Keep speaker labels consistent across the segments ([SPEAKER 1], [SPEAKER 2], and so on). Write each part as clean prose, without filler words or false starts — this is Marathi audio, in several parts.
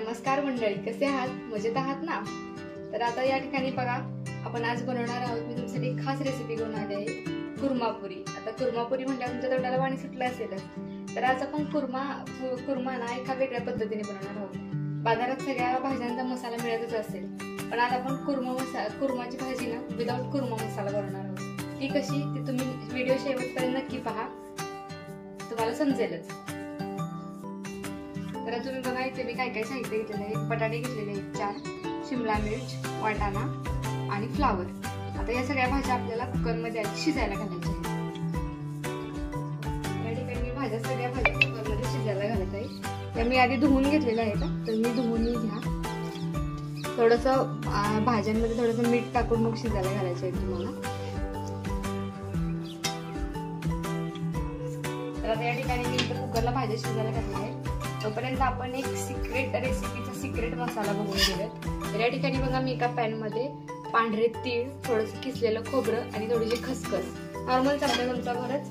[SPEAKER 1] नमस्कार मंडळी, कसे आहात? मजेत आहात ना? तर आता या ठिकाणी बघा, आपण आज बनवणार आहोत. मी तुमच्यासाठी खास रेसिपी घेऊन आली आहे, कुर्मापुरी. आता कुर्मापुरी म्हटल्यावर तुमच्या तोंडाला पाणी सुटलं असेलच. तर आज आपण कुर्मा ना एका वेगळ्या पद्धतीने बनवणार आहोत. बाजारात सगळ्या भाज्यांचा मसाला मिळतच असेल, पण आज आपण कुर्माची भाजी ना विदाउट कुर्मा मसाला बनवणार आहोत. ती कशी, ती तुम्ही व्हिडिओ शेवटपर्यंत नक्की पहा, तुम्हाला समजेलच. तर तुम्ही बघा, इथे मी काय काय साहित्य घेतलेलं आहे. बटाटे घेतलेले आहेत 4, शिमला मिर्च, वाटाणा आणि फ्लावर. आता या सगळ्या भाज्या आपल्याला कुकरमध्ये शिजायला घालायच्या आहेत. या ठिकाणी मी सगळ्या भाज्या कुकरमध्ये शिजायला घालत आहे. त्या मी आधी धुवून घेतलेल्या आहेत, तर मी धुवून घ्या. थोडंसं भाज्यांमध्ये थोडंसं मीठ टाकून मग शिजायला घालायचं आहे तुम्हाला. तर आता या ठिकाणी मी इथं कुकरला भाज्या शिजायला घातलेल्या आहेत. तोपर्यंत आपण एक सिक्रेट मसाला बघून घेऊयात. तर या ठिकाणी बघा, मी एका पॅन मध्ये पांढरे तीळ, थोडंसं किसलेलं खोबरं आणि थोडीशी खसखस नॉर्मल चमच्याभरच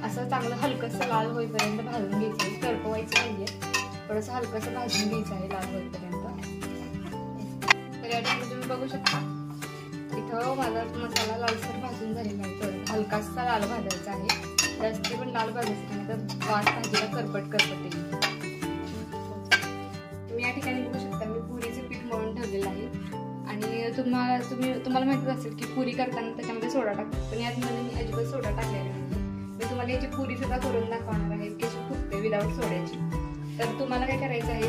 [SPEAKER 1] असं चांगलं हलकसं लाल होईपर्यंत भाजून घ्यायचं आहे. करपवायचं नाहीये, थोडंसं हलकसं भाजून घ्यायचं आहे लाल होईपर्यंत. तर या ठिकाणी तुम्ही बघू शकता, इथं माझा मसाला लालसर भाजून झालेला आहे. थोडं हलकासा लाल भाजायचा आहे, जास्ती पण लाल भाजायचं नाही, तर वास भाजीला करपट येईल. मी या ठिकाणी बघू शकता, मी पुरीचे पीठ मळून ठेवलेलं आहे. आणि तुम्हाला माहितीच असेल की पुरी करताना त्याच्यामध्ये सोडा टाकतात, पण यातमध्ये मी अजिबात सोडा टाकलेला नाही. मी तुम्हाला याची पुरी सुद्धा करून दाखवणार आहे, कशी फुगते विदाऊट सोड्याची. तर तुम्हाला काय करायचं आहे,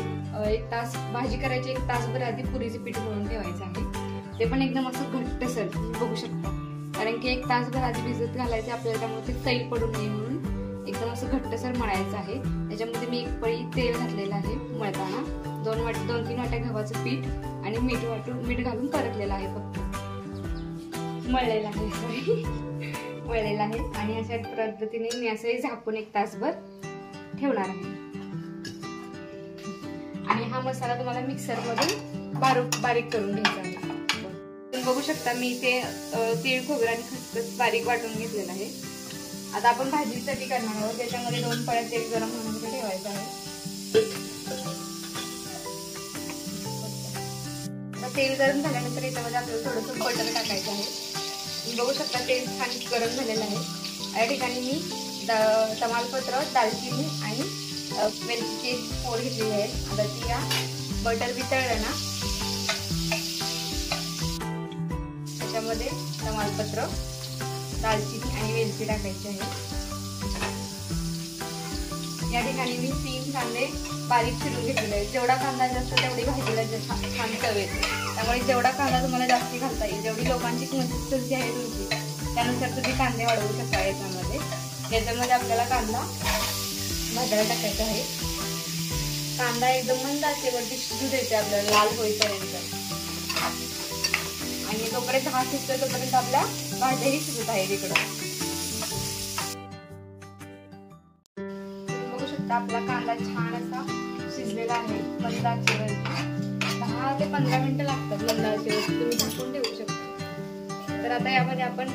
[SPEAKER 1] 1 तास भाजी करायची, 1 तासभर आधी पुरीचे पीठ मळून ठेवायचं आहे. ते पण एकदम असं घट्टसर बघू शकता, कारण की 1 तासभर आधी भिजत घालायचे आपल्याला, त्यामुळे ते सैल पडू नये म्हणून एकदम असं घट्टसर मळायचं आहे. त्याच्यामध्ये मी 1 पळी तेल घातलेलं आहे मळताना. 2-3 वाट्या गव्हाचं पीठ आणि मीठ घालून परतलेलं आहे, फक्त मळलेलं आहे. आणि अशा पद्धतीने मी असं झाकून 1 तासभर ठेवणार आहे. आणि हा मसाला तुम्हाला मिक्सर मधून बारीक करून घ्यायचा आहे. तुम्ही बघू शकता, मी ते तीळ, खोबरं आणि खसखस बारीक वाटून घेतलेलं आहे. आता आपण भाजीसाठी करणार आहोत. त्याच्यामध्ये 2 पळ्या तेल गरम होण्यासाठी ठेवायचं आहे. तेल गरम झाल्यानंतर याच्यामध्ये आपल्याला थोडंसं बटर टाकायचं आहे. तुम्ही बघू शकता, तेल छान गरम झालेलं आहे. या ठिकाणी मी तमालपत्र, दालचिनी आणि वेलचीची फोड घेतलेली आहे. आता ती या बटर वितळलं ना, त्याच्यामध्ये तमालपत्र, दालचिनी आणि वेलची टाकायची आहे. या ठिकाणी मी 3 कांदे बारीक चिरून घेतलेले आहेत. जेवढा कांदा जास्त तेवढी भाजीला छान चव येते. त्यामुळे जेवढा कांदा तुम्हाला जास्त घालता येईल, जेवढी लोकांची कन्सिस्टन्सी आहे तुमची, त्यानुसार तुम्ही कांदे वाढवू शकता. याच्यामध्ये आपल्याला कांदा भाजायला टाकायचा आहे. कांदा एकदम मंद आचेवरती शिजू द्यायचे आपल्याला लाल होईपर्यंत. आणि तोपर्यंत हा शिजतोय तोपर्यंत आपल्या भाज्याही शिजत आहेत. इकडं बघू शकता, आपला कांदा छान असा शिजलेला आहे मंद आचेवरती. 10 ते 15 मिनिटं लागतात मंद आचेवरती, तुम्ही झाकून ठेवू शकता. तर आता यामध्ये मी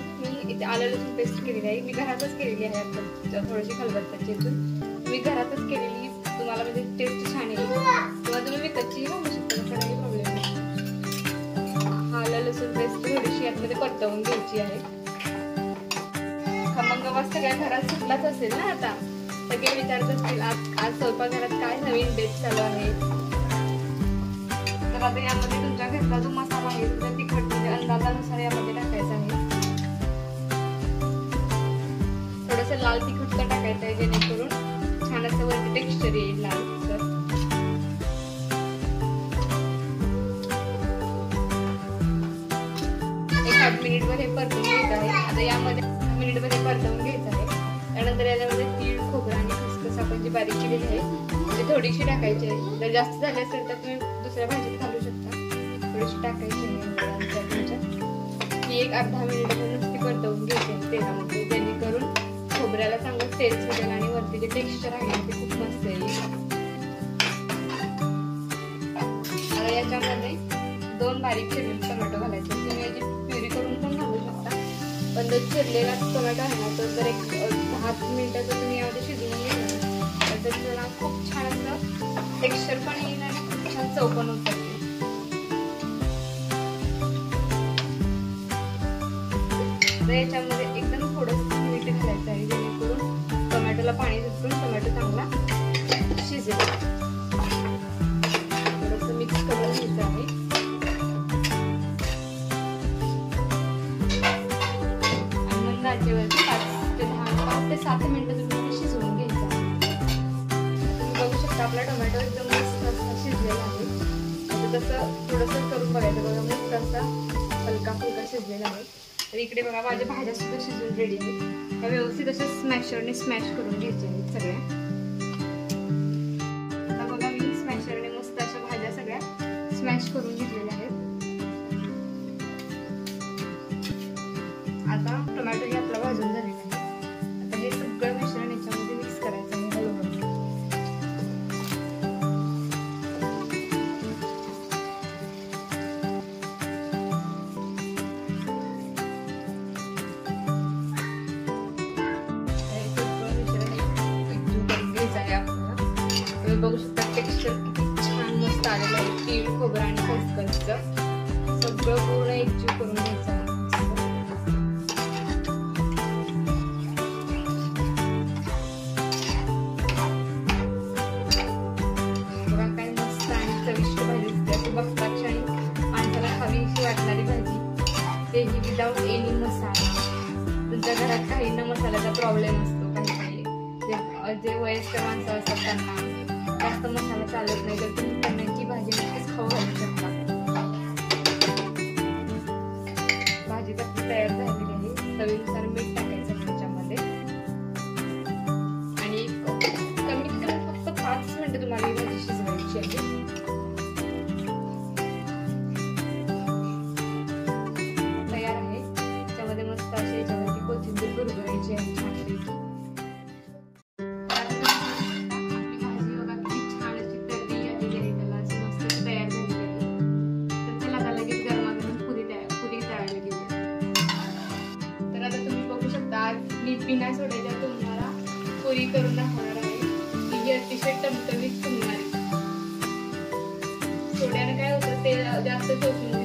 [SPEAKER 1] इथे आलं लसूण पेस्ट केलेली आहे. मी घरातच केलेली आहे. आपण थोडीशी खलबत्त्याची इथून मी घरातच केलेली, तुम्हाला म्हणजे टेस्ट छान येईल. किंवा तुम्ही विकतची घालू शकता, काही प्रॉब्लेम नाही. आलं लसूण पेस्ट थोडीशी यामध्ये परतवून घ्यायची आहे. खमंग वास सगळ्या घरात सुटलाच असेल ना. आता सगळे विचारत असतील, आज स्वयंपाकघरात काय नवीन बेत चालू आहे. तर आता यामध्ये तुमच्या घरचा जो मसाला आहे, तुमच्या तिखट म्हणजे अंदाजानुसार यामध्ये टाकायचा आहे. थोडंसं लाल तिखट टाकायचं आहे, जेणेकरून छान असं वरती टेक्स्चर येईल लाल तिखट. 1 मिनिटभर हे परतवून घ्यायचं आहे. आता यामध्ये 1 मिनिटभर हे परतवून घ्यायचं आहे. त्यानंतर याच्यामध्ये तीळ, खोबरं आणि खसखस आपण जी बारीक केलेली आहे म्हणजे थोडीशी टाकायची आहे. जर जास्त झाली असेल तर तुम्ही दुसऱ्या भाजीत घालू शकता. थोडीशी टाकायची आहे. ही 1-अर्धा मिनिटभर नुसती परतवून घ्यायची तेलामध्ये, जेणेकरून खोबऱ्याला चांगलं तेल सुटेल आणि वरती जे टेक्स्चर आहे ते खूप मस्त येईल. आता याच्यामध्ये 2 बारीक चिरलेले टोमॅटो घालायचे. तुम्ही याची प्युरी करून पण घालू शकता, पण जर चिरलेला टोमॅटो आहे ना, तो जर 10 मिनिटाचा तुम्ही यामध्ये शिजवून घेतला तर त्याला खूप छान असं टेक्स्चर पण येईल आणि खूप छान चव पण उतरते. तर याच्यामध्ये एकदम थोडंसं मीठ घालायचं आहे, जेणेकरून टोमॅटोला पाणी सुटून टोमॅटो चांगला शिजेल. थोडंसं मिक्स करून घ्यायचं आहे. आणि मंद आचेवरती 5 ते 7 मिनिटं तुम्ही शिजवून घ्यायचं. तुम्ही बघू शकता आपला टोमॅटो एकदम मस्त शिजलेला आहे. आता तसं थोडंसं करून बघायचं बघा, मस्त असा हलका फुलका शिजलेला आहे. तर इकडे बघा माझ्या भाज्या सुद्धा शिजून रेडी आहेत. त्या व्यवस्थित अशा स्मॅशरने स्मॅश करून घ्यायच्या आहेत सगळ्या. आता बघा मी स्मॅशरने मस्त अशा भाज्या सगळ्या स्मॅश करून घेतलेल्या आहेत. आता टोमॅटो हे आपला भाजून झालेला आहे. आता हे सगळं मिश्रण याच्यामध्ये मिक्स करायचं आहे हळूहळू. बघू शकता टेक्स्चर किती छान मस्त आलेलं आहे. तीळ, खोबरं आणि खसखसचं सगळं पूर्ण एकजीव करून घ्यायचं आहे. बघा काय मस्त आणि चविष्ट भाजी दिसते. बघता क्षणी माणसाला खावीशी वाटणारी भाजी, तेही विदाउट एनी मसाला. तुमच्या घरात काही न मसाल्याचा प्रॉब्लेम असतो, काही जे वयस्कर माणसं असतात त्यांना जास्त मसाला चालत नाही, तर तुम्ही त्यांची भाजी नक्कीच खाऊ घालू शकता. भाजी आपली तयार झालेली आहे. चवीनुसार मीठ टाकायचं त्याच्यामध्ये आणि कमीत कमी फक्त 5 मिनिटं तुम्हाला ही भाजी शिजवायची आहे. तयार आहे. त्याच्यामध्ये मस्त अशी याच्यावरती कोथिंबीर भरभरायची आहे छानपैकी. मी बिना सोड्याच्या तुम्हाला पुरी करून दाखवणार आहे. ही अतिशय टमटमीत फुलणारी. सोड्याने काय होतं, ते जास्त शोषून